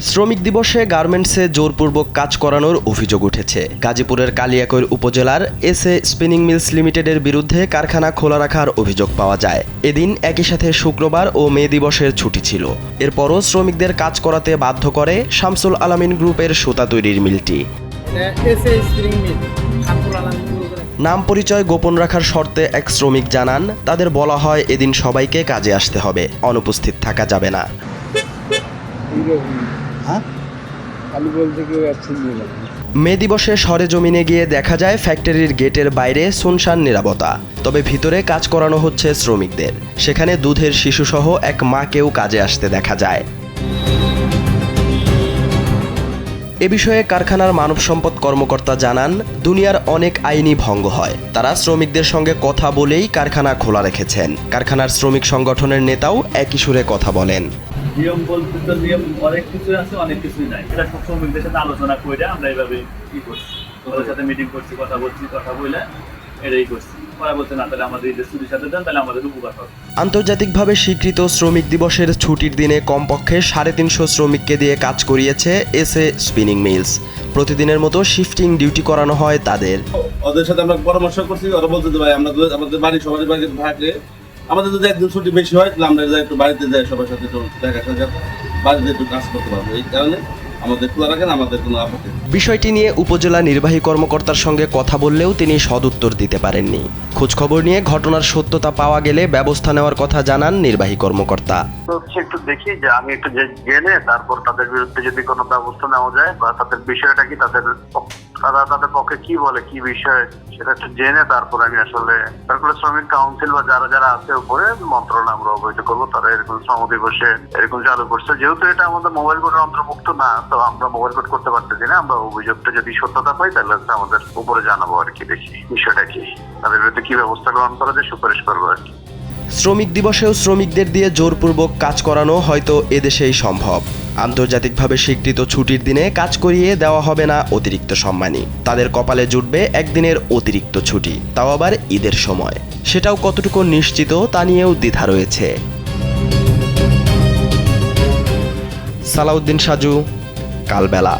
শ্রমিক দিবসে গার্মেন্টসে জোরপূর্বক কাজ করানোর অভিযোগ উঠেছে। গাজীপুরের কালিয়াকৈর উপজেলার এসএ স্পিনিং মিলস লিমিটেডের বিরুদ্ধে কারখানা খোলা রাখার অভিযোগ পাওয়া যায়। এদিন একই সাথে শুক্রবার ও মে দিবসের ছুটি ছিল। এরপরও শ্রমিকদের কাজ করাতে বাধ্য করে শামসুল আলামিন গ্রুপের সুতা তৈরির মিলটি। নাম পরিচয় গোপন রাখার শর্তে এক শ্রমিক জানান, তাদের বলা হয় এদিন সবাইকে কাজে আসতে হবে, অনুপস্থিত থাকা যাবে না। মে দিবসে সরেজমিনে গিয়ে দেখা যায় ফ্যাক্টরির গেটের বাইরে সুনসান নীরবতা, তবে ভিতরে কাজ করানো হচ্ছে শ্রমিকদের। সেখানে দুধের শিশুসহ এক মাকেও কাজে আসতে দেখা যায়। এ বিষয়ে কারখানার মানব সম্পদ কর্মকর্তা জানান, দুনিয়ার অনেক আইনি ভঙ্গ হয়। তারা শ্রমিকদের সঙ্গে কথা বলেই কারখানা খোলা রেখেছেন। কারখানার শ্রমিক সংগঠনের নেতাও একই সুরে কথা বলেন। নিয়ম বলতে তো নিয়ম অনেক কিছু আছে, অনেক কিছুই নাই। এটা সব শ্রমিকদের সাথে আলোচনা করে আমরা এইভাবে কি করছি, ওদের সাথে মিটিং করছি, কথা বলছি, কথা বলে এটাই করছি। ওরা বলছে না, তাহলে আমাদের এই ছুটির সাথে দেন, তাহলে আমাদের উপকার হবে। আন্তর্জাতিকভাবে স্বীকৃত শ্রমিক দিবসের ছুটির দিনে কমপক্ষে 350 শ্রমিককে দিয়ে কাজ করিয়েছে এসএ স্পিনিং মিলস। প্রতিদিনের মতো শিফটিং ডিউটি করানো হয় তাদের। ওদের সাথে আমরা পরামর্শ করছি, ওরা বলতে ভাই আমরা আমাদের বাড়ি সবার বাড়িতে থাকলে আমাদের যদি একদিন ছুটি বেশি হয় তাহলে আমরা একটু বাড়িতে যাই, সবার সাথে একটু দেখা সাক্ষাৎ, বাড়িতে একটু কাজ করতে পারবো। এই কারণে আমাদের খোলা রাখেন, আমাদের কোনো আপত্তি। বিষয়টি নিয়ে উপজেলা নির্বাহী কর্মকর্তার সঙ্গে কথা বললেও তিনি সদুত্তর দিতে পারেননি। খোঁজখবর নিয়ে ঘটনার সত্যতা পাওয়া গেলে ব্যবস্থা নেওয়ার কথা জানান নির্বাহী কর্মকর্তা। একটু দেখি যে আমি একটু জেনে তারপর তাদের বিরুদ্ধে যদি কোনো ব্যবস্থা নেওয়া যায় বা তাদের বিষয়টা কি, তাদের পক্ষে কি বলে, কি বিষয়, সেটা একটু জেনে তারপর আমি আসলে শ্রমিক কাউন্সিল বা যারা যারা আছে উপরে মন্ত্রণালয় আমরা অবহিত করবো। তারা এরকম শ্রম দিবসে এরকম চালু করছে, যেহেতু এটা আমাদের মোবাইল কোডের অন্তর্ভুক্ত না, তো আমরা মোবাইল কোড করতে পারতেছি না। আমরা অভিযোগটা যদি সত্যতা পাই তাহলে আমাদের উপরে জানাবো আর কি, দেখি বিষয়টা কি, তাদের বিরুদ্ধে কি ব্যবস্থা গ্রহণ করা যায় সুপারিশ করবো আর কি। শ্রমিক দিবসেও শ্রমিকদের দিয়ে জোরপূর্বক কাজ করানো হয়তো এদেশেই সম্ভব। আন্তর্জাতিকভাবে স্বীকৃত ছুটির দিনে কাজ করিয়ে দেওয়া হবে না অতিরিক্ত সম্মানী। তাদের কপালে জুটবে একদিনের অতিরিক্ত ছুটি, তাও আবার ঈদের সময়। সেটাও কতটুকু নিশ্চিত তা নিয়েও দ্বিধা রয়েছে। সালাউদ্দিন সাজু, কালবেলা।